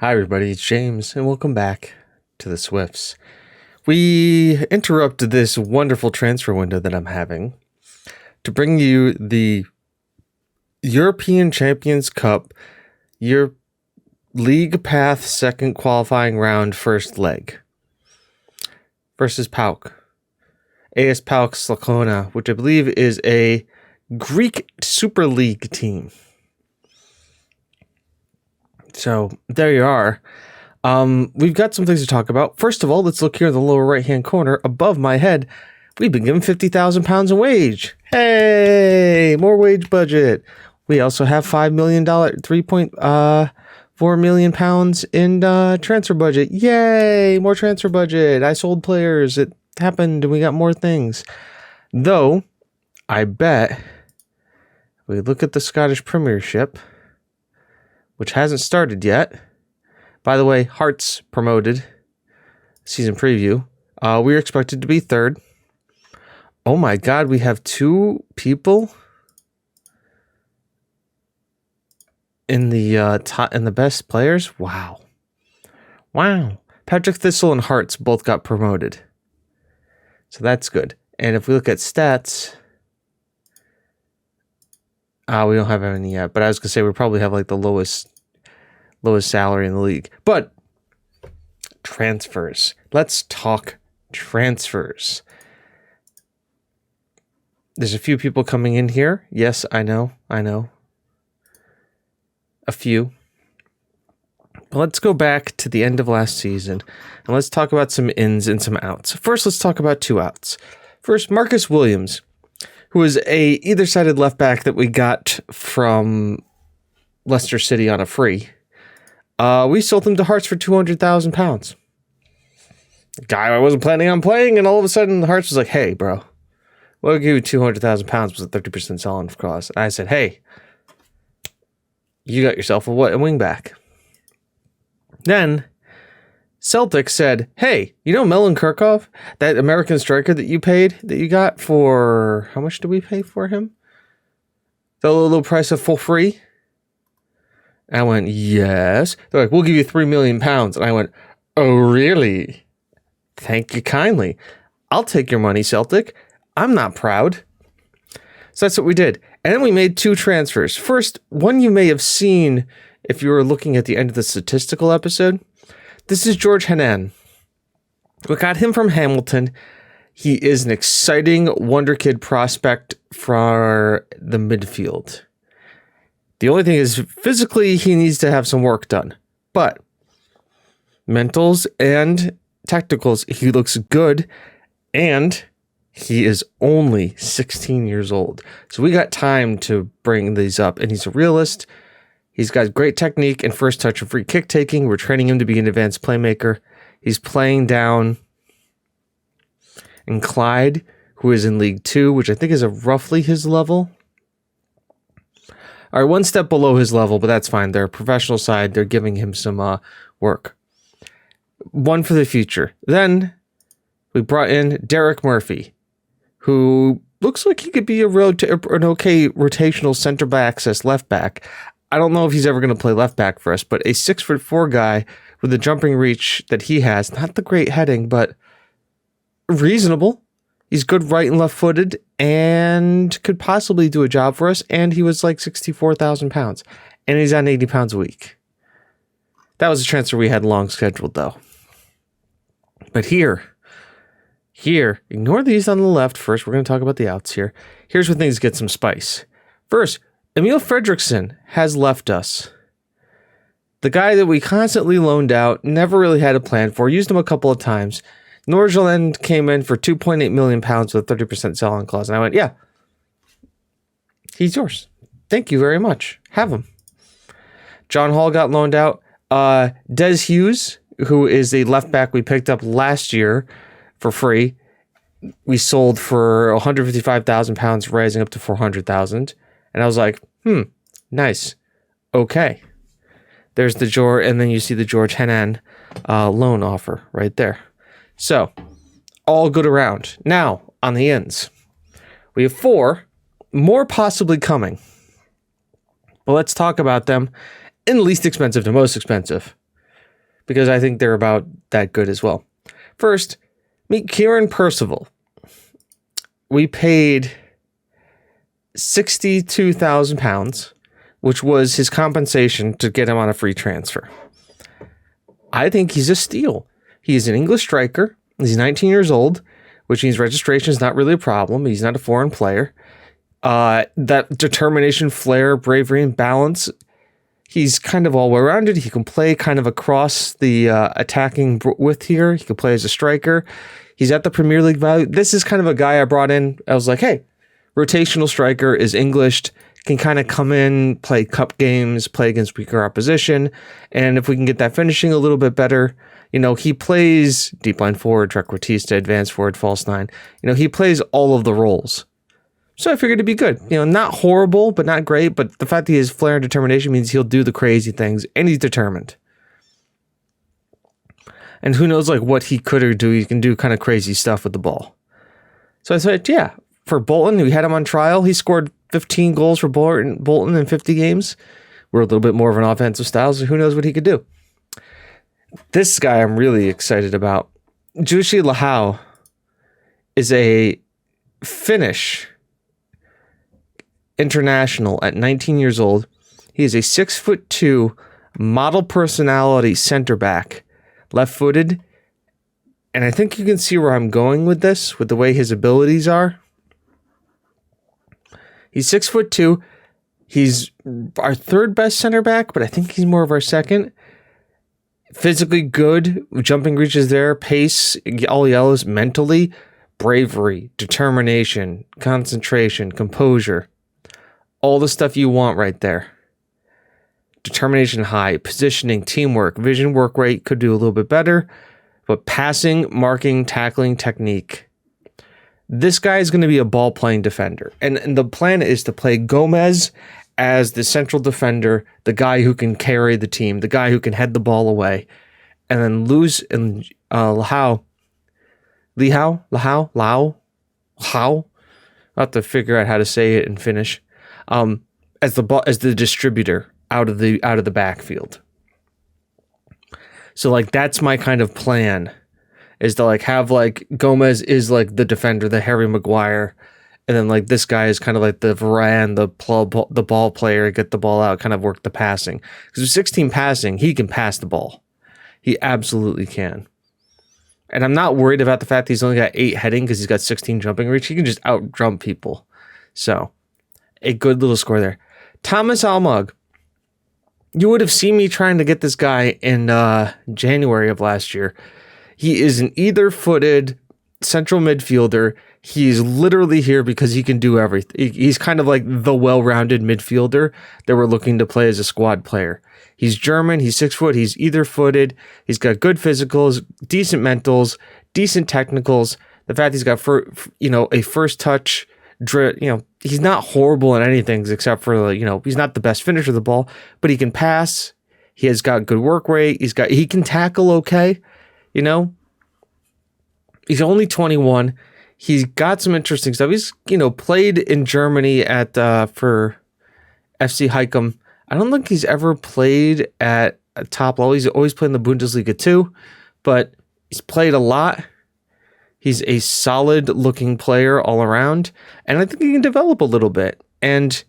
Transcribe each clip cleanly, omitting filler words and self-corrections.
Hi everybody, it's James, and welcome back to the Swifts. We interrupt this wonderful transfer window that I'm having to bring you the European Champions Cup, your League Path second qualifying round first leg versus PAOK. AS PAOK Slakona, which I believe is a Greek Super League team. So there you are. We've got some things to talk about. First of all, let's look here in the lower right-hand corner above my head. We've been given £50,000 in wage. Hey, more wage budget. We also have $5 million, 3.4 million pounds in transfer budget. Yay, more transfer budget. I sold players. It happened, and we got more things. Though, I bet we look at the Scottish Premiership, which hasn't started yet. By the way, Hearts promoted. Season preview. We're expected to be third. Oh my God, we have two people in the top in the best players. Wow. Patrick Thistle and Hearts both got promoted, so that's good. And if we look at stats, we don't have any yet, but I was gonna say we probably have like the lowest salary in the league. But transfers. Let's talk transfers. There's a few people coming in here. Yes, I know. A few. But let's go back to the end of last season and let's talk about some ins and some outs. First, let's talk about two outs. First, Marcus Williams, who is a either-sided left back that we got from Leicester City on a free. We sold him to Hearts for £200,000. Guy I wasn't planning on playing, and all of a sudden the Hearts was like, "Hey, bro, we'll give you £200,000 with a 30% sell-on clause." And I said, "Hey, you got yourself a wing back." Then Celtic said, "Hey, you know Melon Kirkov, that American striker that you got for, how much did we pay for him? The little price of full free?" And I went, "Yes." They're like, "We'll give you £3 million. And I went, "Oh, really? Thank you kindly. I'll take your money, Celtic. I'm not proud." So that's what we did. And then we made two transfers. First, one you may have seen if you were looking at the end of the statistical episode. This is George Hanan. We got him from Hamilton. He is an exciting wonder kid prospect for the midfield. The only thing is, physically, he needs to have some work done. But mentals and tacticals, he looks good. And he is only 16 years old. So we got time to bring these up. And he's a realist. He's got great technique and first touch and free kick taking. We're training him to be an advanced playmaker. He's playing down in Clyde, who is in League 2, which I think is roughly his level. All right, one step below his level, but that's fine. They're a professional side. They're giving him some work. One for the future. Then we brought in Derek Murphy, who looks like he could be an okay rotational center back access left back. I don't know if he's ever going to play left back for us, but a 6'4" guy with the jumping reach that he has, not the great heading, but reasonable. He's good right and left footed and could possibly do a job for us. And he was like £64,000 and he's on 80 pounds a week. That was a transfer we had long scheduled though. But here, ignore these on the left. First, we're going to talk about the outs here. Here's where things get some spice. First, Emil Fredriksson has left us. The guy that we constantly loaned out, never really had a plan for, used him a couple of times. Norgeland came in for £2.8 million with a 30% sell-on clause. And I went, "Yeah, he's yours. Thank you very much. Have him." John Hall got loaned out. Des Hughes, who is a left back we picked up last year for free, we sold for £155,000, rising up to £400,000. And I was like, nice. Okay. There's the George, and then you see the George Hanan loan offer right there. So, all good around. Now, on the ends, we have 4 more possibly coming. But let's talk about them in least expensive to most expensive. because I think they're about that good as well. First, meet Kieran Percival. We paid £62,000, which was his compensation to get him on a free transfer. I think he's a steal. He is an English striker. He's 19 years old, which means registration is not really a problem. He's not a foreign player. That determination, flair, bravery, and balance, he's kind of all well-rounded. He can play kind of across the attacking width here. He can play as a striker. He's at the Premier League value. This is kind of a guy I brought in. I was like, hey, rotational striker, is English, can kind of come in, play cup games, play against weaker opposition. And if we can get that finishing a little bit better, he plays deep line forward, trequartista, advanced forward, false nine. He plays all of the roles. So I figured it'd be good. Not horrible, but not great. But the fact that he has flair and determination means he'll do the crazy things, and he's determined. And who knows, what he could or do. He can do kind of crazy stuff with the ball. So I said, yeah, for Bolton, we had him on trial. He scored 15 goals for Bolton in 50 games. We're a little bit more of an offensive style, so who knows what he could do. This guy I'm really excited about. Jussi Lahau is a Finnish international at 19 years old. He is a 6'2" model personality center back, left-footed. And I think you can see where I'm going with this, with the way his abilities are. He's 6'2". He's our third best center back, but I think he's more of our second. Physically good, jumping reaches there, pace, all yellows, mentally, bravery, determination, concentration, composure. All the stuff you want right there. Determination high, positioning, teamwork, vision, work rate, could do a little bit better. But passing, marking, tackling, technique. This guy is going to be a ball-playing defender. And the plan is to play Gomez as the central defender, the guy who can carry the team, the guy who can head the ball away. And then lose in Lahau. I'll have to figure out how to say it in Finnish. As the distributor out of the backfield. So that's my kind of plan, is to have Gomez is the defender, the Harry Maguire, and then this guy is kind of the Varane, the ball player, get the ball out, kind of work the passing. Because with 16 passing, he can pass the ball. He absolutely can. And I'm not worried about the fact that he's only got 8 heading because he's got 16 jumping reach. He can just out-jump people. So, a good little score there. Thomas Almog. You would have seen me trying to get this guy in January of last year. He is an either-footed central midfielder. He's literally here because he can do everything. He's kind of the well-rounded midfielder that we're looking to play as a squad player. He's German. He's 6 foot. He's either-footed. He's got good physicals, decent mentals, decent technicals. The fact he's got a first touch. He's not horrible in anything except for he's not the best finisher of the ball, but he can pass. He has got good work rate. He can tackle okay. He's only 21. He's got some interesting stuff. He's played in Germany at for FC Heikum. I don't think he's ever played at a top level. He's always played in the Bundesliga too, but he's played a lot. He's a solid looking player all around, and I think he can develop a little bit. And,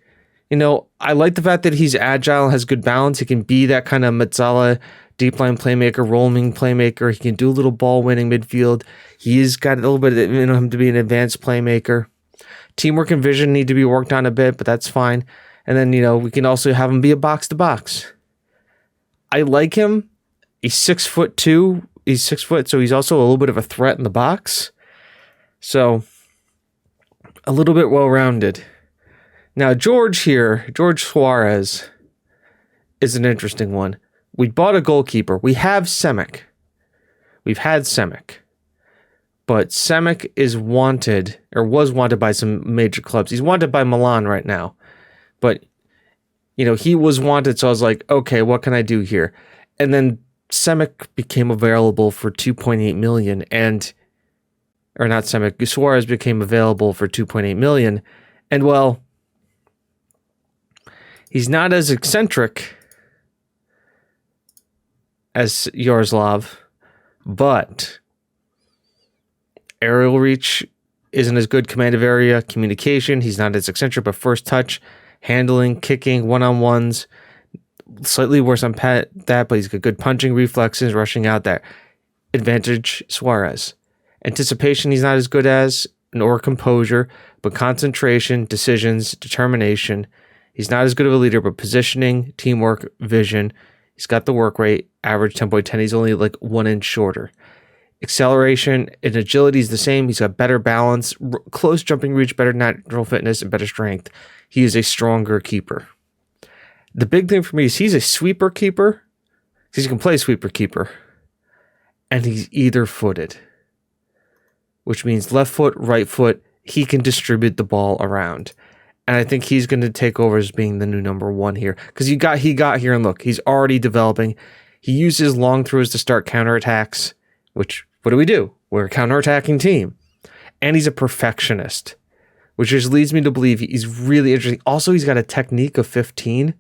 I like the fact that he's agile, has good balance. He can be that kind of Mezzala deep line playmaker, rolling playmaker. He can do a little ball winning midfield. He's got a little bit in him to be an advanced playmaker. Teamwork and vision need to be worked on a bit, but that's fine. And then, we can also have him be a box to box. I like him. He's 6'2". He's 6 foot, so he's also a little bit of a threat in the box. So, a little bit well-rounded. Now, George Suarez, is an interesting one. We bought a goalkeeper. We have Semic. We've had Semic. But Semic is wanted, or was wanted by some major clubs. He's wanted by Milan right now. But, he was wanted, so I was like, okay, what can I do here? And then Semic became available for 2.8 million, Suarez became available for 2.8 million, and well, he's not as eccentric as Yaroslav, but aerial reach isn't as good. Command of area, communication, he's not as eccentric, but first touch, handling, kicking, one-on-ones, slightly worse on that, but he's got good punching reflexes, rushing out there. Advantage, Suarez. Anticipation, he's not as good as, nor composure, but concentration, decisions, determination. He's not as good of a leader, but positioning, teamwork, vision. He's got the work rate, average 10.10. He's only like 1 inch shorter. Acceleration and agility is the same. He's got better balance, close jumping reach, better natural fitness, and better strength. He is a stronger keeper. The big thing for me is he's a sweeper keeper, because he can play sweeper keeper, and he's either footed, which means left foot, right foot. He can distribute the ball around. And I think he's going to take over as being the new number 1 here. Because he got here, and look, he's already developing. He uses long throws to start counterattacks, which, what do? We're a counterattacking team. And he's a perfectionist, which just leads me to believe he's really interesting. Also, he's got a technique of 15,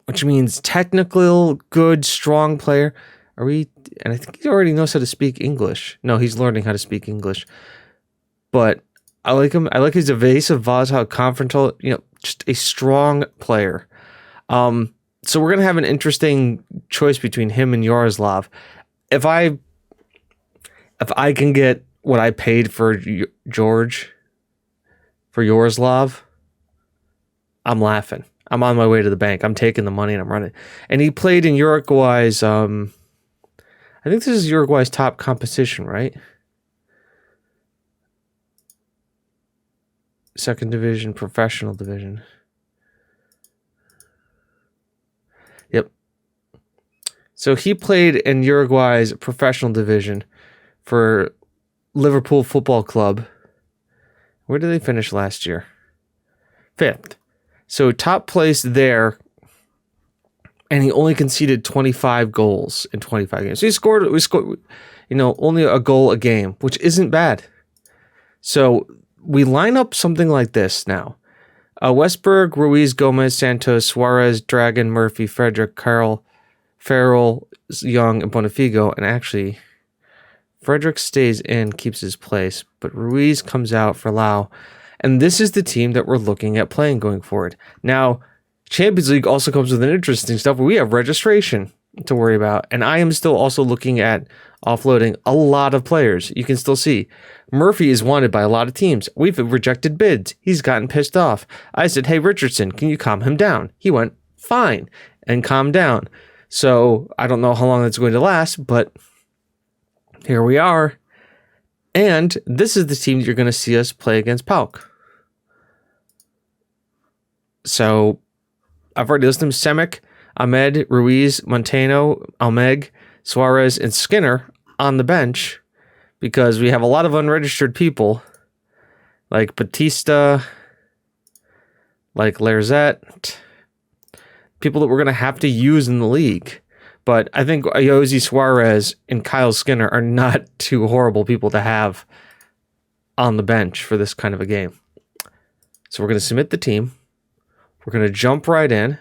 which means technical, good, strong player. And I think he already knows how to speak English. No, he's learning how to speak English. But I like him. I like his evasive, volatile, confrontal, just a strong player. So we're going to have an interesting choice between him and Yaroslav. If I can get what I paid for Yaroslav, I'm laughing. I'm on my way to the bank. I'm taking the money and I'm running. And he played in Uruguay's, I think this is Uruguay's top competition, right? Second division, professional division. Yep. So he played in Uruguay's professional division for Liverpool Football Club. Where did they finish last year? 5th. So top place there, and he only conceded 25 goals in 25 games. So we scored, only a goal a game, which isn't bad. So we line up something like this now. Westberg, Ruiz, Gomez, Santos, Suarez, Dragon, Murphy, Frederick, Carroll, Farrell, Young, and Bonifigo. And actually, Frederick stays in, keeps his place, but Ruiz comes out for Lau. And this is the team that we're looking at playing going forward. Now, Champions League also comes with an interesting stuff where we have registration to worry about. And I am still also looking at offloading a lot of players. You can still see Murphy is wanted by a lot of teams. We've rejected bids. He's gotten pissed off. I said, hey, Richardson, can you calm him down? He went, fine, and calmed down. So I don't know how long that's going to last, but here we are. And this is the team you're going to see us play against PAOK. So I've already listed them: Semic, Ahmed, Ruiz, Montano, Almeg, Suarez, and Skinner on the bench, because we have a lot of unregistered people like Batista, like Larzette, people that we're going to have to use in the league. But I think Ayoze Suarez and Kyle Skinner are not too horrible people to have on the bench for this kind of a game. So we're going to submit the team. We're going to jump right in,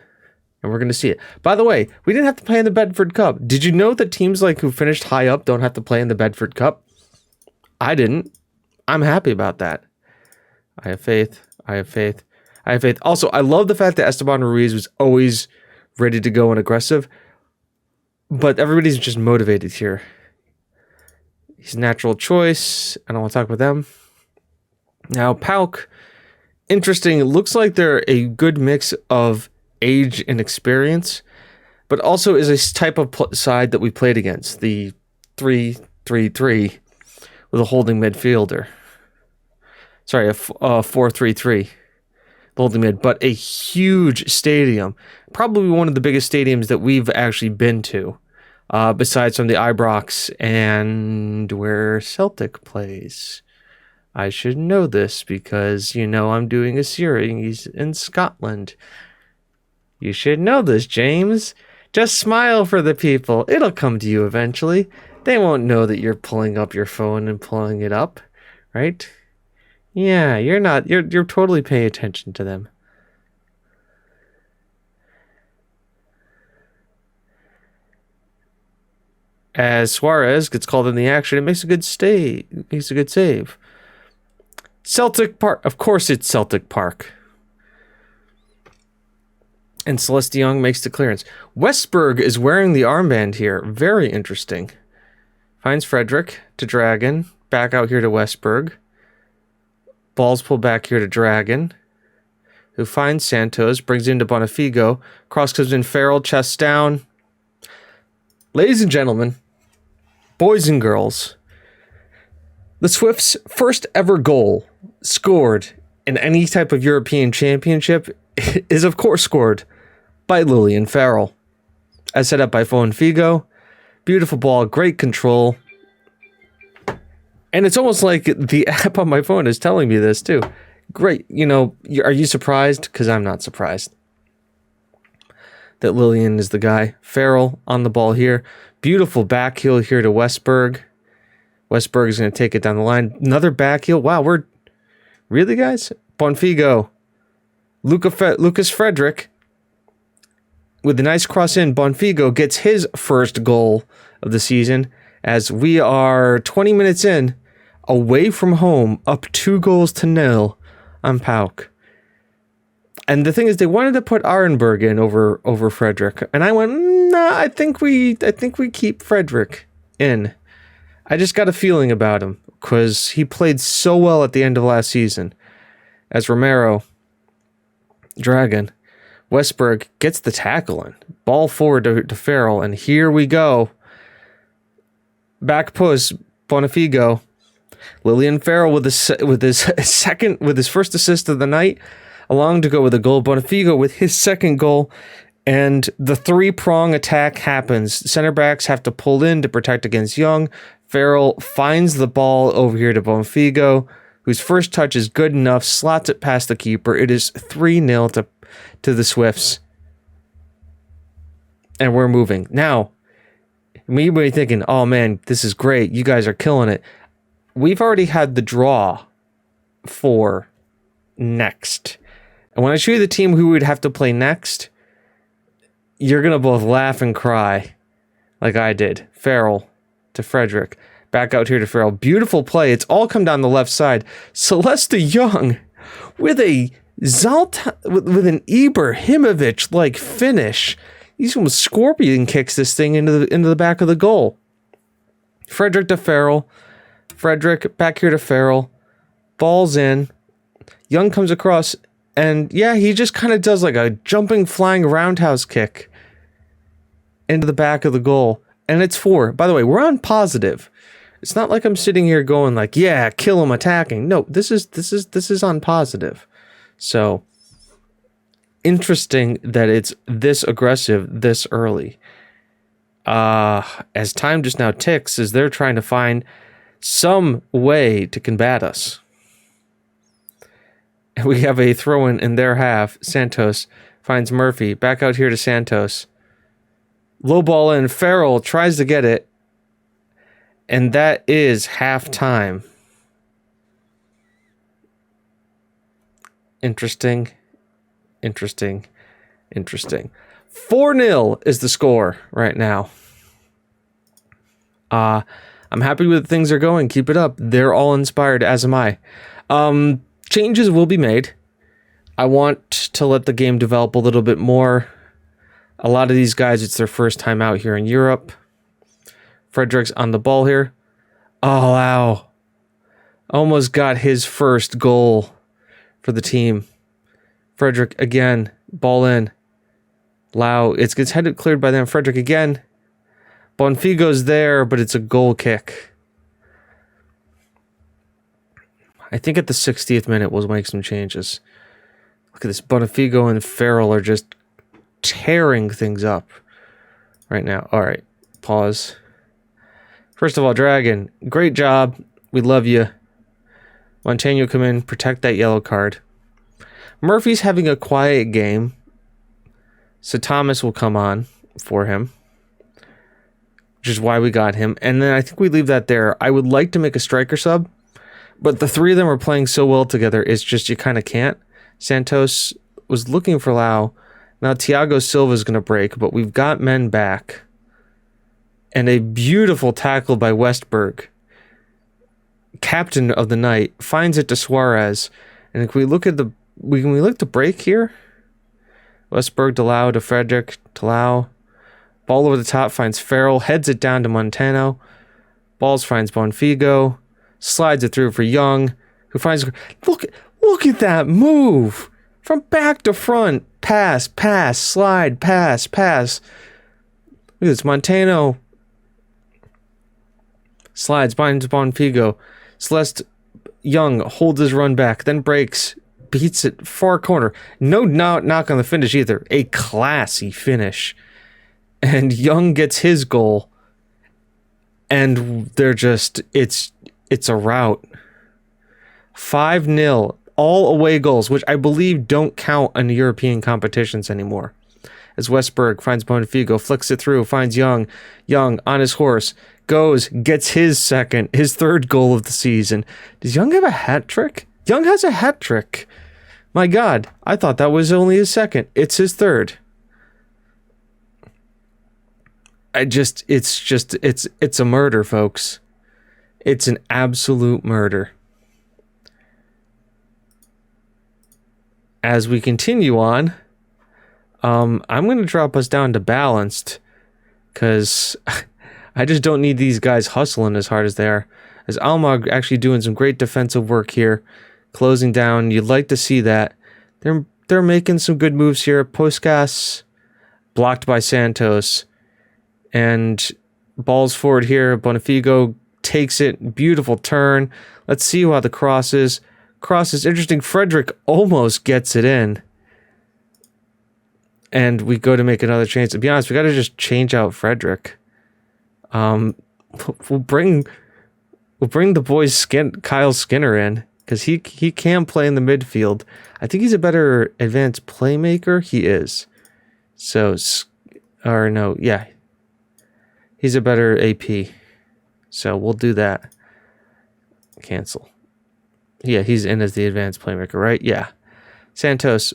and we're going to see it. By the way, we didn't have to play in the Bedford Cup. Did you know that teams like who finished high up don't have to play in the Bedford Cup? I didn't. I'm happy about that. I have faith. I have faith. I have faith. Also, I love the fact that Esteban Ruiz was always ready to go and aggressive, but everybody's just motivated here. He's a natural choice. I don't want to talk about them. Now, PAOK, interesting. It looks like they're a good mix of age and experience, but also is a type of side that we played against, the 3-3-3 with a holding midfielder. Sorry, a 4-3-3. Holding mid, but a huge stadium. Probably one of the biggest stadiums that we've actually been to, besides from the Ibrox and where Celtic plays. I should know this because, I'm doing a series in Scotland. You should know this, James. Just smile for the people. It'll come to you eventually. They won't know that you're pulling up your phone and pulling it up, right? Yeah, you're not. You're totally paying attention to them. as Suarez gets called in the action. It makes a good save. Celtic Park. Of course it's Celtic Park. And Celeste Young makes the clearance. Westberg is wearing the armband here. Very interesting. Finds Frederick to Dragon. Back out here to Westberg. Ball's pulled back here to Dragon, who finds Santos, brings into Bonifigo. Cross comes in, Farrell, chest down. Ladies and gentlemen, boys and girls, the Swifts' first ever goal scored in any type of European championship is, of course, scored by Lillian Farrell. As set up by Bonifigo. Beautiful ball, great control. And it's almost like the app on my phone is telling me this too. Great. You know, are you surprised? Because I'm not surprised that Lillian is the guy. Farrell on the ball here. Beautiful back heel here to Westberg. Westberg is going to take it down the line. Another back heel. Wow, we're... Really, guys? Bonifigo. Lucas Frederick with a nice cross in. Bonifigo gets his first goal of the season as we are 20 minutes in, away from home, up 2-0 on PAOK. And the thing is, they wanted to put Arenberg in over Frederick, and I went, nah, I think we keep Frederick in. I just got a feeling about him because he played so well at the end of last season. As Romero, Dragon, Westberg gets the tackle in, ball forward to Farrell, and here we go. Back push, Bonifigo. Lillian Farrell with his first assist of the night, along to go with a goal. Bonifigo with his second goal, and the 3-prong attack happens. Center backs have to pull in to protect against Young. Farrell finds the ball over here to Bonifigo, whose first touch is good enough, slots it past the keeper. It is 3-0 to the Swifts. And we're moving. Now, you may be thinking, oh man, this is great. You guys are killing it. We've already had the draw for next. And when I show you the team who would have to play next, you're going to both laugh and cry like I did. Farrell to Frederick. Back out here to Farrell. Beautiful play. It's all come down the left side. Celeste Young with a with an Ibrahimovic like finish. He's almost scorpion kicks this thing into the back of the goal. Frederick to Farrell. Frederick back here to Farrell. Ball's in. Young comes across, and yeah, he just kind of does like a jumping, flying roundhouse kick into the back of the goal. And it's 4. By the way, we're on positive. It's not like I'm sitting here going like, yeah, kill him attacking. No, this is on positive. So interesting that it's this aggressive this early. As time just now ticks, as they're trying to find some way to combat us. And we have a throw-in in their half. Santos finds Murphy. Back out here to Santos. Low ball in. Farrell tries to get it. And that is halftime. Interesting. 4-0 is the score right now. I'm happy with things are going. Keep it up. They're all inspired, as am I. Changes will be made. I want to let the game develop a little bit more. A lot of these guys, it's their first time out here in Europe. Frederick's on the ball here. Oh, wow. Almost got his first goal for the team. Frederick again. Ball in. Lau. It gets headed cleared by them. Frederick again. Bonifigo's there, but it's a goal kick. I think at the 60th minute we'll make some changes. Look at this. Bonifigo and Farrell are just tearing things up right now. All right. Pause. First of all, Dragon, great job. We love you. Montano, come in. Protect that yellow card. Murphy's having a quiet game, so Thomas will come on for him, which is why we got him. And then I think we leave that there. I would like to make a striker sub, but the three of them are playing so well together, it's just you kind of can't. Santos was looking for Lau. Now Thiago Silva is going to break, but we've got men back. And a beautiful tackle by Westberg, captain of the night, finds it to Suarez. And if we look at we look to break here. Westberg to Lau to Frederick to Lau. Ball over the top finds Farrell, heads it down to Montano. Balls finds Bonfigo, slides it through for Young, who finds look at that move from back to front. Pass, slide, pass. Look at this. Montano slides, finds Bonfigo. Celeste Young holds his run back, then breaks, beats it far corner. No knock on the finish either. A classy finish. And Young gets his goal. And they're just, it's a rout. 5-0. All away goals, which I believe don't count in European competitions anymore. As Westberg finds Bonfigo, flicks it through, finds Young. Young on his horse, goes, gets his third goal of the season. Does Young have a hat trick? Young has a hat trick. My God, I thought that was only his second. It's his third. It's a murder, folks. It's an absolute murder. As we continue on, I'm going to drop us down to balanced because I just don't need these guys hustling as hard as they are. As Almog actually doing some great defensive work here, closing down. You'd like to see that. They're making some good moves here. Puskas blocked by Santos. And balls forward here. Bonifigo takes it. Beautiful turn. Let's see how the cross is. Cross is interesting. Frederick almost gets it in. And we go to make another change. To be honest, we got to just change out Frederick. We'll bring the boys Kyle Skinner in because he can play in the midfield. I think he's a better advanced playmaker. He is. He's a better AP. So we'll do that. Cancel. Yeah, he's in as the advanced playmaker, right? Yeah. Santos,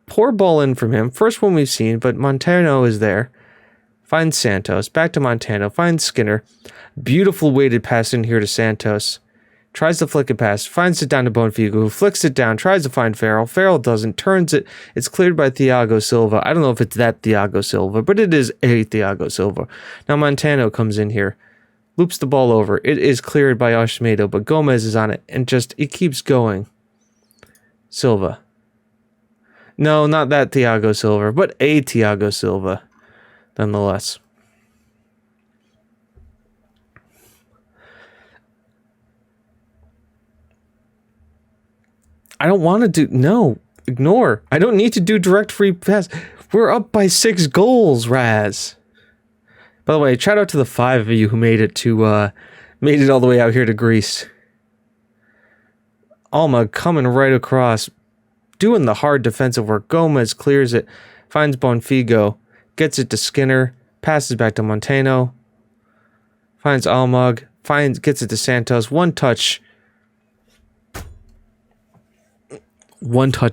poor ball in from him. First one we've seen, but Montano is there. Finds Santos. Back to Montano. Finds Skinner. Beautiful weighted pass in here to Santos. Tries to flick it past. Finds it down to Bonfigo, who flicks it down. Tries to find Farrell. Farrell doesn't. Turns it. It's cleared by Thiago Silva. I don't know if it's that Thiago Silva, but it is a Thiago Silva. Now Montano comes in here. Loops the ball over. It is cleared by Ashmedo, but Gomez is on it. And it keeps going. Silva. No, not that Thiago Silva, but a Thiago Silva. Nonetheless. I don't want to do... No. Ignore. I don't need to do direct free pass. We're up by 6 goals, Raz. By the way, shout out to the 5 of you who made it all the way out here to Greece. Alma coming right across, doing the hard defensive work. Gomez clears it, finds Bonfigo, gets it to Skinner, passes back to Montano, finds Almog, gets it to Santos. One touch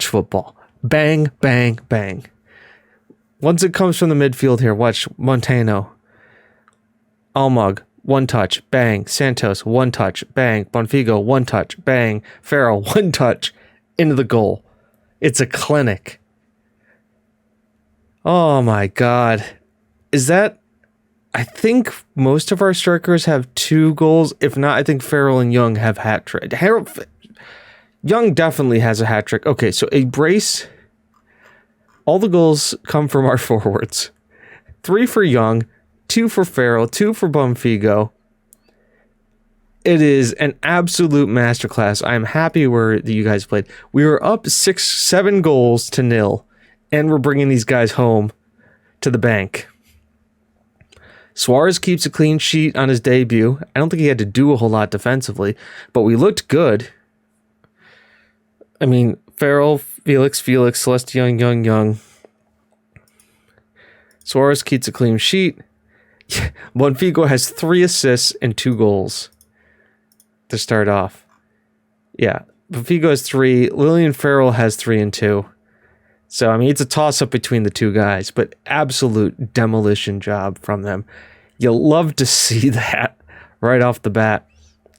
football. Bang, bang, bang. Once it comes from the midfield here, watch Montano. Almog, one touch, bang. Santos, one touch, bang. Bonfigo, one touch, bang. Farrell, one touch, into the goal. It's a clinic. Oh my God. Is that... I think most of our strikers have 2 goals. If not, I think Farrell and Young have hat trick. Young definitely has a hat trick. Okay, so a brace. All the goals come from our forwards. 3 for Young, 2 for Farrell, 2 for Bonfigo. It is an absolute masterclass. I'm happy that you guys played. We were up 7 goals to 0, and we're bringing these guys home to the bank. Suarez keeps a clean sheet on his debut. I don't think he had to do a whole lot defensively, but we looked good. I mean, Farrell, Felix, Celeste, Young. Suarez keeps a clean sheet. Bonfigo has 3 assists and 2 goals to start off. Yeah, Bonfigo has 3. Lillian Farrell has 3 and 2. So, I mean, it's a toss-up between the 2 guys, but absolute demolition job from them. You'll love to see that right off the bat.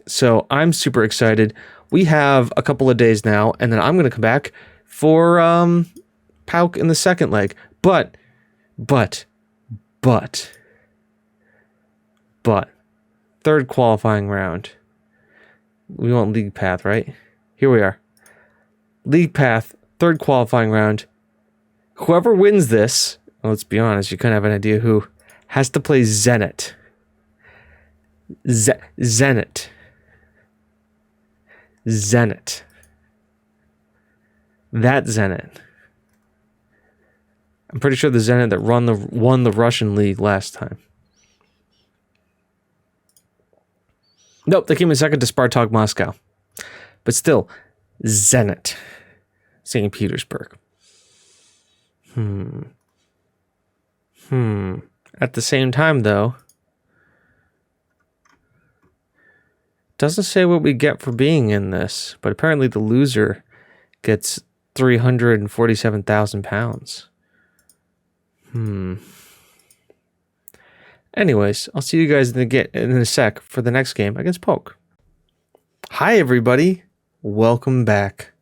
So I'm super excited. We have a couple of days now, and then I'm going to come back for Pauk in the second leg. But, third qualifying round. We want League Path, right? Here we are. League Path, third qualifying round. Whoever wins this, well, let's be honest, you kind of have an idea who, has to play Zenit. Zenit. That Zenit. I'm pretty sure the Zenit that won the Russian league last time. Nope, they came in second to Spartak Moscow. But still, Zenit. St. Petersburg. At the same time, though, doesn't say what we get for being in this, but apparently the loser gets £347,000. Anyways, I'll see you guys in a sec for the next game against Poke. Hi, everybody. Welcome back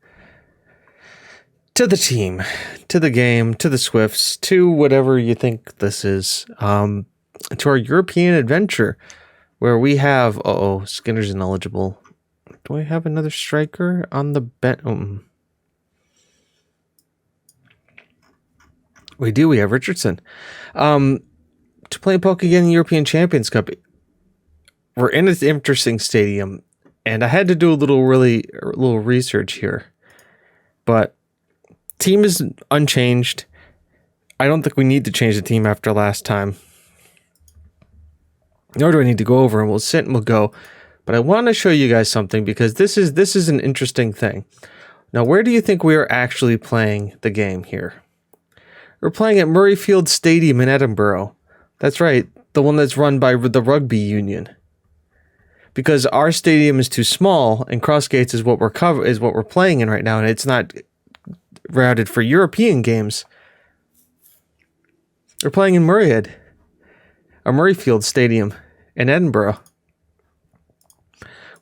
to the team, to the game, to the Swifts, to whatever you think this is, to our European adventure, where we have, Skinner's ineligible. Do I have another striker on the bench? We do. We have Richardson. To play Poke again in the European Champions Cup. We're in an interesting stadium, and I had to do a little research here. But team is unchanged. I don't think we need to change the team after last time. Nor do I need to go over, and we'll sit and we'll go. But I want to show you guys something, because this is an interesting thing. Now, where do you think we are actually playing the game here? We're playing at Murrayfield Stadium in Edinburgh. That's right, the one that's run by the rugby union. Because our stadium is too small, and Crossgates is what we're playing in right now, and it's not routed for European games. We're playing in Murrayfield Stadium in Edinburgh,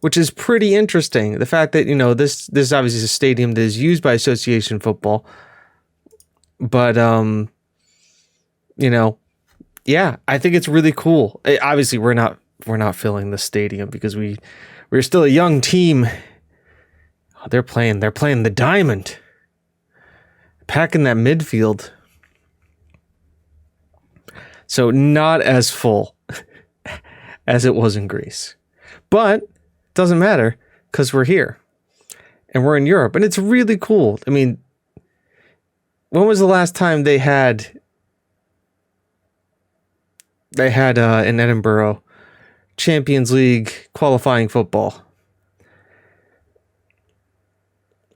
which is pretty interesting. The fact that, this obviously is a stadium that is used by association football, but yeah, I think it's really cool. Obviously, we're not filling the stadium because we're still a young team. Oh, they're playing the diamond, packing that midfield. So not as full as it was in Greece, but doesn't matter because we're here and we're in Europe, and it's really cool. I mean, when was the last time they had in Edinburgh Champions League qualifying football?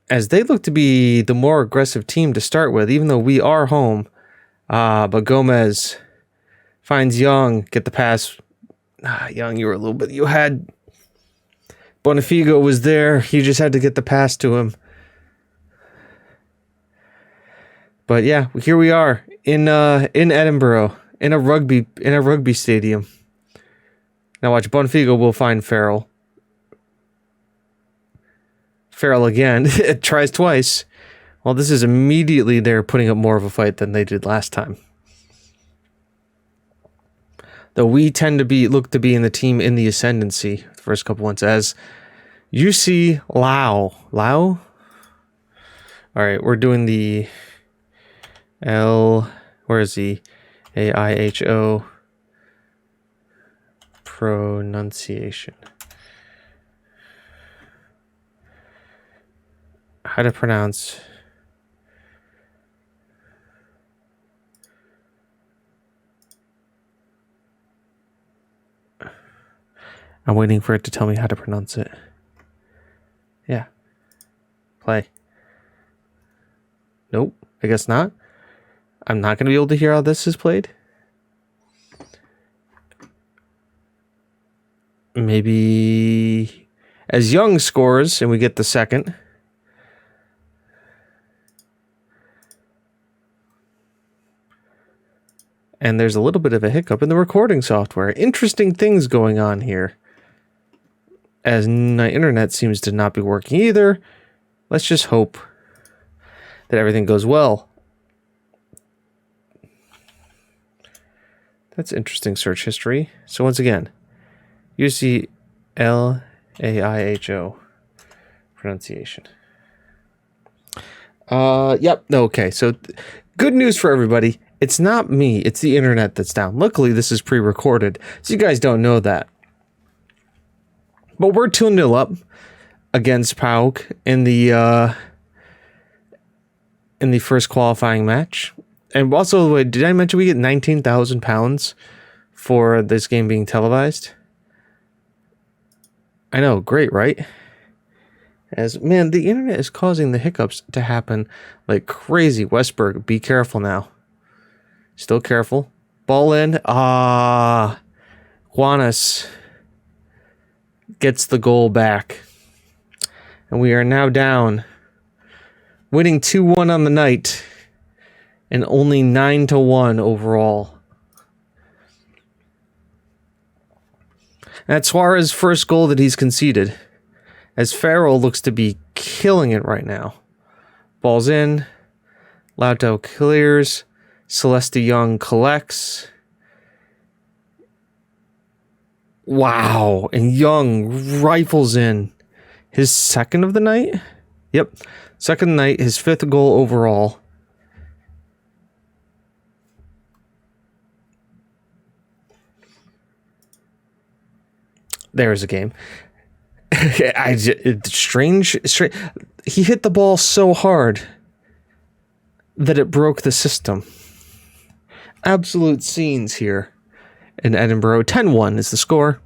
As they look to be the more aggressive team to start with, even though we are home. But Gomez finds Young, get the pass. Young, you had Bonifigo was there. You just had to get the pass to him. But yeah, here we are in Edinburgh. In a rugby stadium. Now watch, Bonifigo will find Farrell. Farrell again. It tries twice. Well, this is immediately they're putting up more of a fight than they did last time. Though we tend to look to be in the team in the ascendancy the first couple ones, as you see Lau. All right, we're doing the L. Where is he? AIHO pronunciation. How to pronounce I'm waiting for it to tell me how to pronounce it. Yeah. Play. Nope, I guess not. I'm not going to be able to hear how this is played. Maybe as Young scores and we get the second. And there's a little bit of a hiccup in the recording software. Interesting things going on here. As my internet seems to not be working either. Let's just hope that everything goes well. That's interesting search history. So once again, UCLAIHO pronunciation. Yep. Okay. So good news for everybody. It's not me. It's the internet that's down. Luckily, this is pre-recorded, so you guys don't know that. But we're 2-0 up against PAOK in the first qualifying match. And also, did I mention we get £19,000 for this game being televised? I know, great, right? As man, the internet is causing the hiccups to happen like crazy. Westberg, be careful now. Still careful. Ball in. Juanes gets the goal back. And we are now down. Winning 2-1 on the night. And only 9-1 overall. That's Suarez's first goal that he's conceded. As Farrell looks to be killing it right now. Ball's in. Lauto clears. Celeste Young collects. Wow. And Young rifles in his second of the night. Yep. Second night, his 5th goal overall. There's a game. It's strange. He hit the ball so hard that it broke the system. Absolute scenes here in Edinburgh. 10-1 is the score.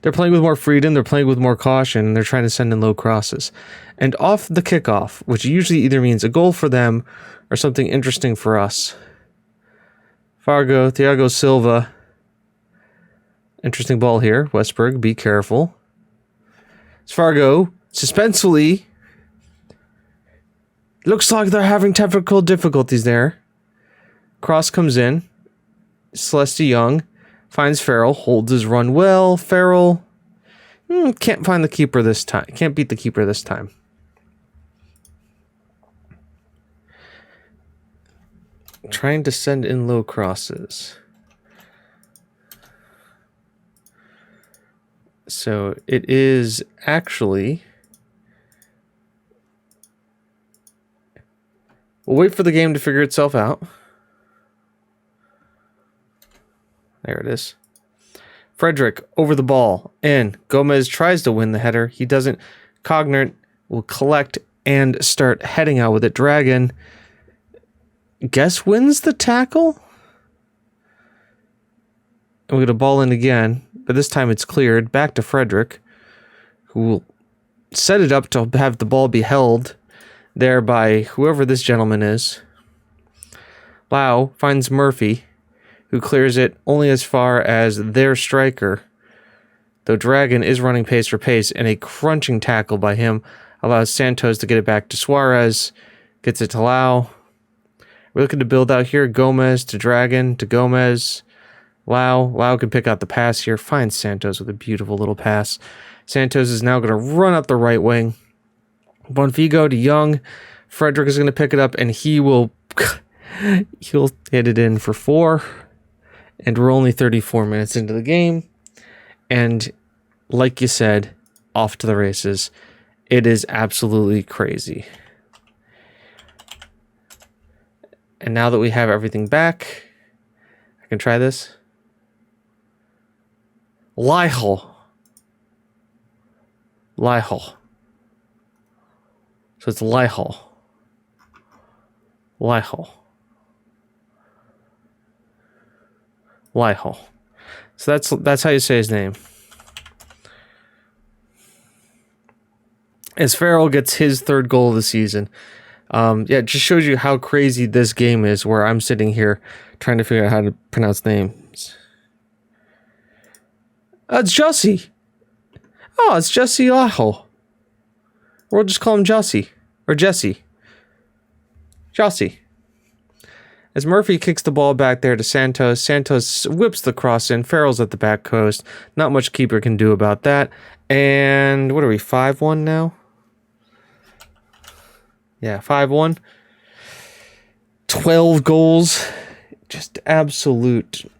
They're playing with more freedom. They're playing with more caution. And they're trying to send in low crosses. And off the kickoff, which usually either means a goal for them or something interesting for us. Thiago Silva. Interesting ball here. Westberg, be careful. Fargo, suspensefully. Looks like they're having technical difficulties there. Cross comes in. Celeste Young finds Farrell, holds his run well. Farrell can't find the keeper this time. Can't beat the keeper this time. Trying to send in low crosses. So it is actually... We'll wait for the game to figure itself out. There it is. Frederick over the ball. And Gomez tries to win the header. He doesn't. Cognert will collect and start heading out with it. Dragon, guess wins the tackle? And we get a ball in again. But this time it's cleared. Back to Frederick, who will set it up to have the ball be held there by whoever this gentleman is. Lau finds Murphy, who clears it only as far as their striker. Though Dragon is running pace for pace, and a crunching tackle by him allows Santos to get it back to Suarez. Gets it to Lau. We're looking to build out here. Gomez to Dragon to Gomez. Lau can pick out the pass here. Finds Santos with a beautiful little pass. Santos is now going to run up the right wing. Bonfigo to Young. Frederick is going to pick it up, and he'll hit it in for 4. And we're only 34 minutes into the game. And like you said, off to the races. It is absolutely crazy. And now that we have everything back, I can try this. Lihal. So it's Lihal. So that's how you say his name. As Farrell gets his 3rd goal of the season. It just shows you how crazy this game is, where I'm sitting here trying to figure out how to pronounce names. It's Jussie. Oh, it's Jussie Lihal. We'll just call him Jussie. Or Jesse. Jussie. As Murphy kicks the ball back there to Santos, Santos whips the cross in. Farrell's at the back post. Not much keeper can do about that. And what are we, 5-1 now? Yeah, 5-1. 12 goals. Just absolute.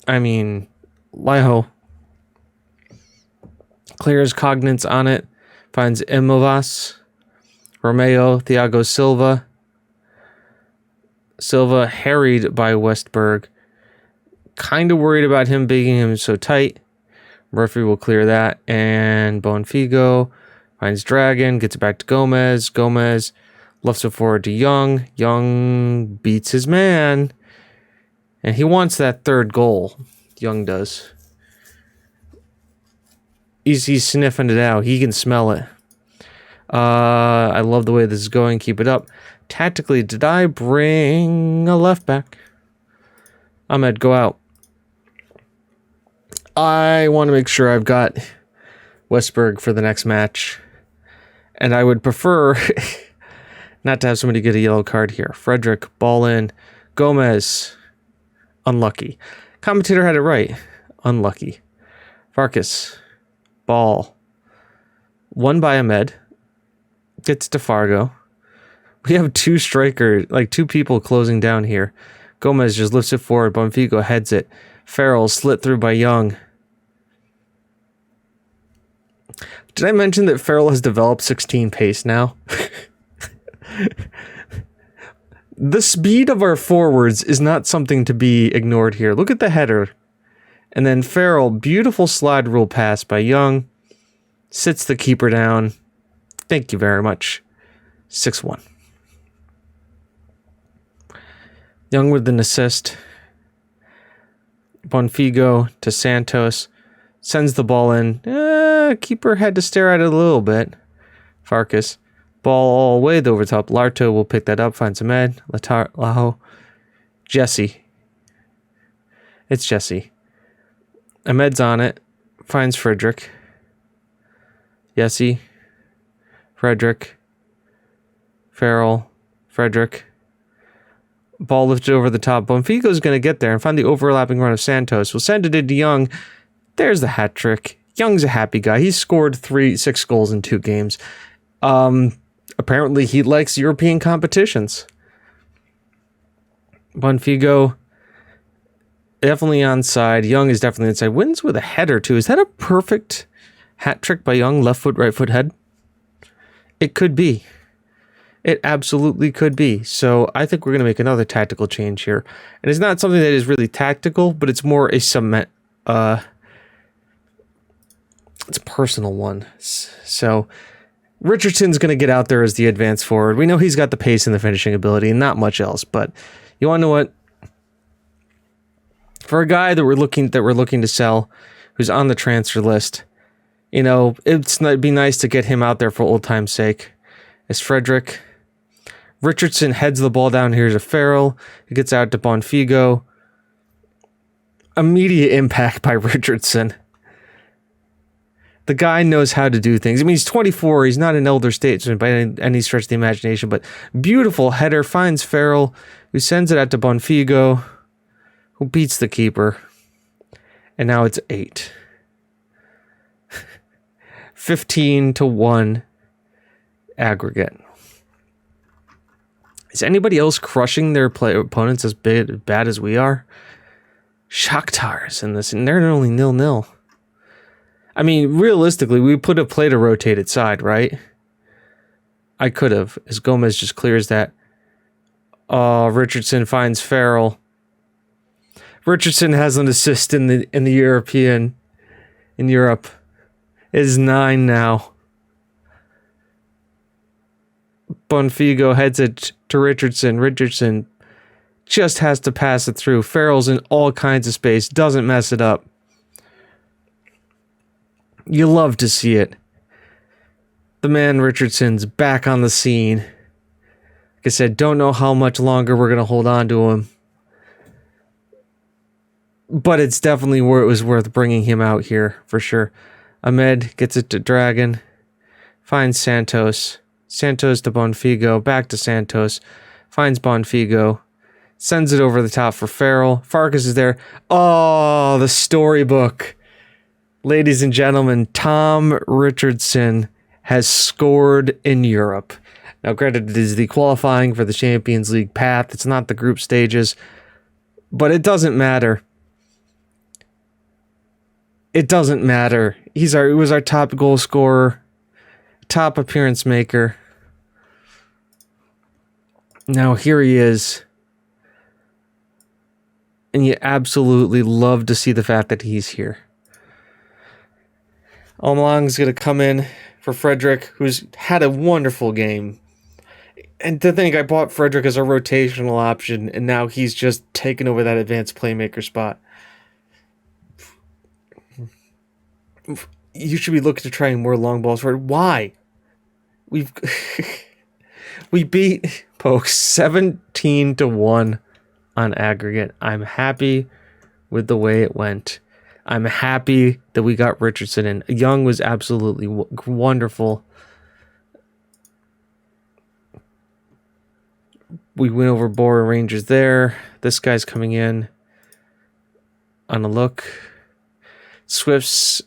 I mean, Liho clears Cognance on it. Finds Imovas. Romeo, Thiago Silva. Silva harried by Westberg. Kind of worried about him being him so tight. Murphy will clear that. And Bonfigo finds Dragon. Gets it back to Gomez. Gomez lifts it forward to Young. Young beats his man. And he wants that third goal. Young does. He's sniffing it out. He can smell it. I love the way this is going. Keep it up. Tactically, did I bring a left back? Ahmed, go out. I want to make sure I've got Westberg for the next match. And I would prefer not to have somebody get a yellow card here. Frederick, ball in. Gomez, unlucky. Commentator had it right. Unlucky. Farkas, ball. Won by Ahmed. Gets to Fargo. We have two people closing down here. Gomez just lifts it forward. Bonfigo heads it. Farrell slit through by Young. Did I mention that Farrell has developed 16 pace now? The speed of our forwards is not something to be ignored here. Look at the header. And then Farrell, beautiful slide rule pass by Young. Sits the keeper down. Thank you very much. 6-1. Young with an assist. Bonfigo to Santos. Sends the ball in. Keeper had to stare at it a little bit. Farkas. Ball all the way over top. Larto will pick that up. Finds Ahmed. Laho. Jesse. It's Jesse. Ahmed's on it. Finds Frederick. Jesse. Frederick. Farrell. Frederick. Ball lifted over the top. Bonfigo's going to get there and find the overlapping run of Santos. We'll send it into Young. There's the hat trick. Young's a happy guy. He's scored 6 goals in 2 games. Apparently he likes European competitions. Bonfigo definitely onside. Young is definitely inside. Wins with a header too. Is that a perfect hat trick by Young? Left foot, right foot, head? It could be. It absolutely could be. So I think we're going to make another tactical change here. And it's not something that is really tactical, but it's more a cement. It's a personal one. So Richardson's going to get out there as the advanced forward. We know he's got the pace and the finishing ability and not much else. But you want to know what? For a guy that we're looking to sell, who's on the transfer list, you know, it'd be nice to get him out there for old time's sake. It's Frederick. Richardson heads the ball down here to Farrell. It gets out to Bonfigo. Immediate impact by Richardson. The guy knows how to do things. I mean, he's 24. He's not an elder statesman by any stretch of the imagination, but beautiful header. Finds Farrell, who sends it out to Bonfigo, who beats the keeper. And now it's 8. 15-1 aggregate. Is anybody else crushing their opponents as bad as we are? Shakhtar's in this, and they're only 0-0. I mean, realistically, we could have played a rotated side, right? I could have, as Gomez just clears that. Richardson finds Farrell. Richardson has an assist in Europe. It is 9 now. Bonfigo heads it to Richardson. Richardson just has to pass it through. Farrell's in all kinds of space. Doesn't mess it up. You love to see it. The man Richardson's back on the scene. Like I said, don't know how much longer we're going to hold on to him. But it's definitely where it was worth bringing him out here, for sure. Ahmed gets it to Dragon. Finds Santos. Santos to Bonfigo. Back to Santos. Finds Bonfigo. Sends it over the top for Farrell. Farkas is there. Oh, the storybook. Ladies and gentlemen, Tom Richardson has scored in Europe. Now, granted, it is the qualifying for the Champions League path. It's not the group stages, but it doesn't matter. It doesn't matter. He was our top goal scorer, top appearance maker. Now here he is. And you absolutely love to see the fact that he's here. Almalong's going to come in for Frederick, who's had a wonderful game. And to think I bought Frederick as a rotational option, and now he's just taken over that advanced playmaker spot. You should be looking to trying more long balls for it. Why? We beat Pokes 17-1 on aggregate. I'm happy with the way it went. I'm happy that we got Richardson in. Young was absolutely wonderful. We went over Bora Rangers there. This guy's coming in on a look. Swifts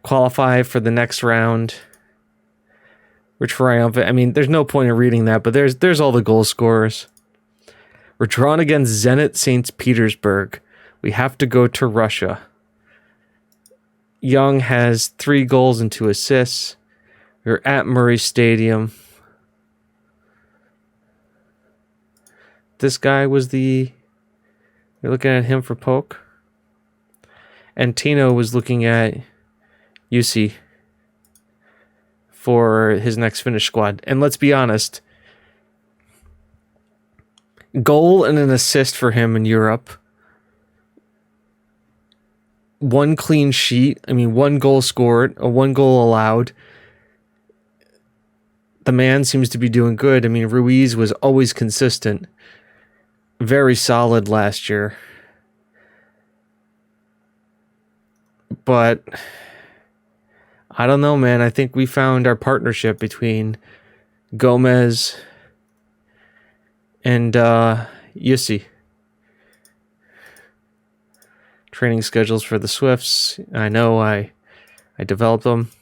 qualify for the next round. We're triumphant. I mean, there's no point in reading that, but there's all the goal scorers. We're drawn against Zenit St. Petersburg. We have to go to Russia. Young has 3 goals and 2 assists. We're at Murray Stadium. This guy was you're looking at him for Poke. And Tino was looking at UC for his next Finnish squad. And let's be honest, goal and an assist for him in Europe. 1 clean sheet. I mean, 1 goal scored, 1 goal allowed. The man seems to be doing good. I mean, Ruiz was always consistent. Very solid last year. But I don't know, man. I think we found our partnership between Gomez and Yussi. Training schedules for the Swifts. I know I developed them.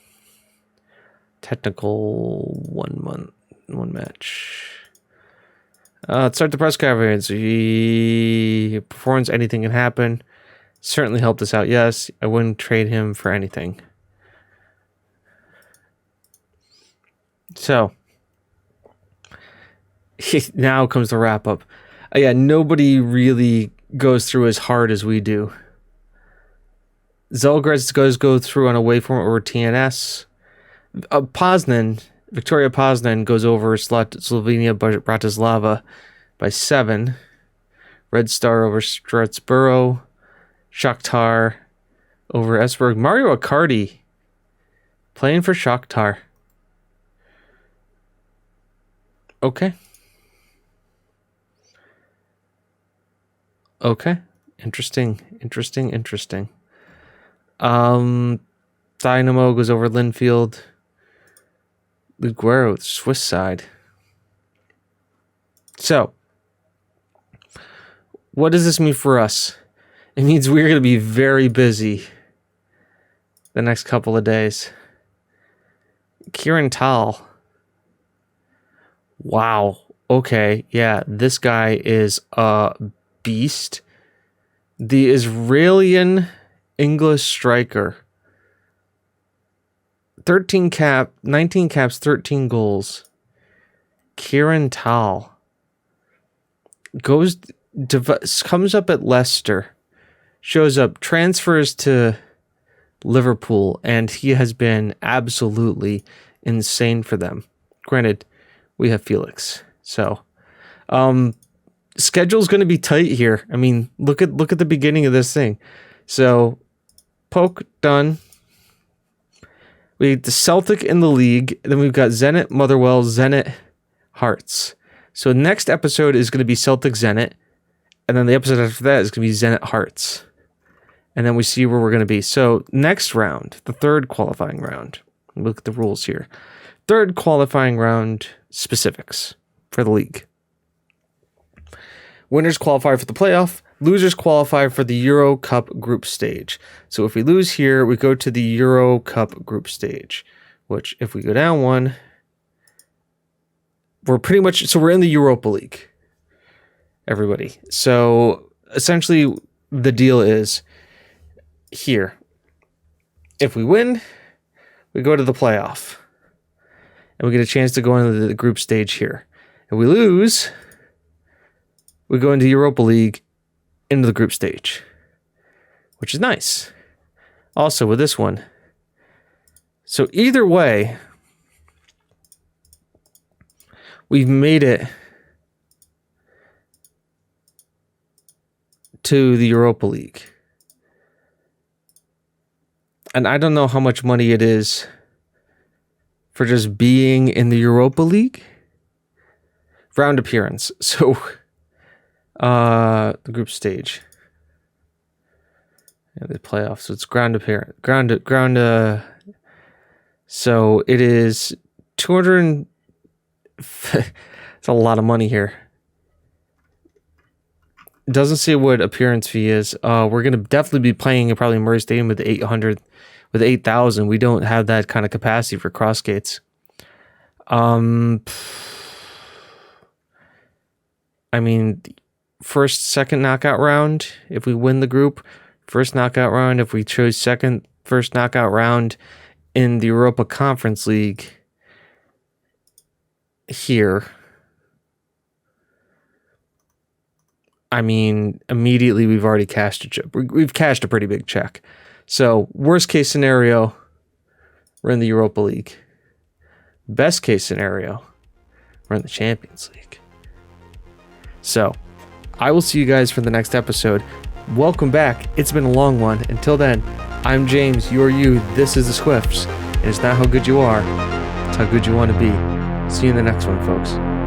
Technical 1 month, 1 match. Let's start the press conference. Performance, anything can happen. Certainly helped us out. Yes, I wouldn't trade him for anything. So, now comes the wrap up. Yeah, nobody really goes through as hard as we do. Zelgras go through on away form over TNS. Victoria Poznan goes over Slovenia Bratislava by 7. Red Star over Strasbourg. Shakhtar over Esberg. Mario Accardi playing for Shakhtar. Okay. Interesting. Dynamo goes over Linfield. Luguero, Swiss side. So, what does this mean for us? It means we're going to be very busy the next couple of days. Kieran Tal. Wow. Okay. Yeah, this guy is a beast. The Israeli English striker. 19 caps, 13 goals. Kieran Tal comes up at Leicester, shows up, transfers to Liverpool, and he has been absolutely insane for them. Granted, we have Felix, so schedule's going to be tight here. I mean, look at the beginning of this thing. So, Poke done. We have the Celtic in the league. Then we've got Zenit, Motherwell, Zenit, Hearts. So next episode is going to be Celtic Zenit. And then the episode after that is going to be Zenit Hearts. And then we see where we're going to be. So next round, the 3rd qualifying round. Look at the rules here. 3rd qualifying round specifics for the league. Winners qualify for the playoff. Losers qualify for the Euro Cup group stage. So if we lose here, we go to the Euro Cup group stage, which if we go down one, we're in the Europa League, everybody. So essentially the deal is here. If we win, we go to the playoff and we get a chance to go into the group stage here. If we lose, we go into Europa League into the group stage, which is nice. Also with this one. So either way, we've made it to the Europa League. And I don't know how much money it is for just being in the Europa League. Round appearance. So, the group stage. Yeah, the playoffs. So it's ground appearance. So it is 200. It's a lot of money here. It doesn't say what appearance fee is. We're gonna definitely be playing probably Murray Stadium with 8,000. We don't have that kind of capacity for cross skates. I mean, second knockout round if we win the group. First knockout round if we chose first knockout round in the Europa Conference League here. I mean, immediately we've already we've cashed a pretty big check. So worst case scenario, we're in the Europa League. Best case scenario, we're in the Champions League. So I will see you guys for the next episode. Welcome back. It's been a long one. Until then, I'm James. You are you. This is the Swifts. And it's not how good you are. It's how good you want to be. See you in the next one, folks.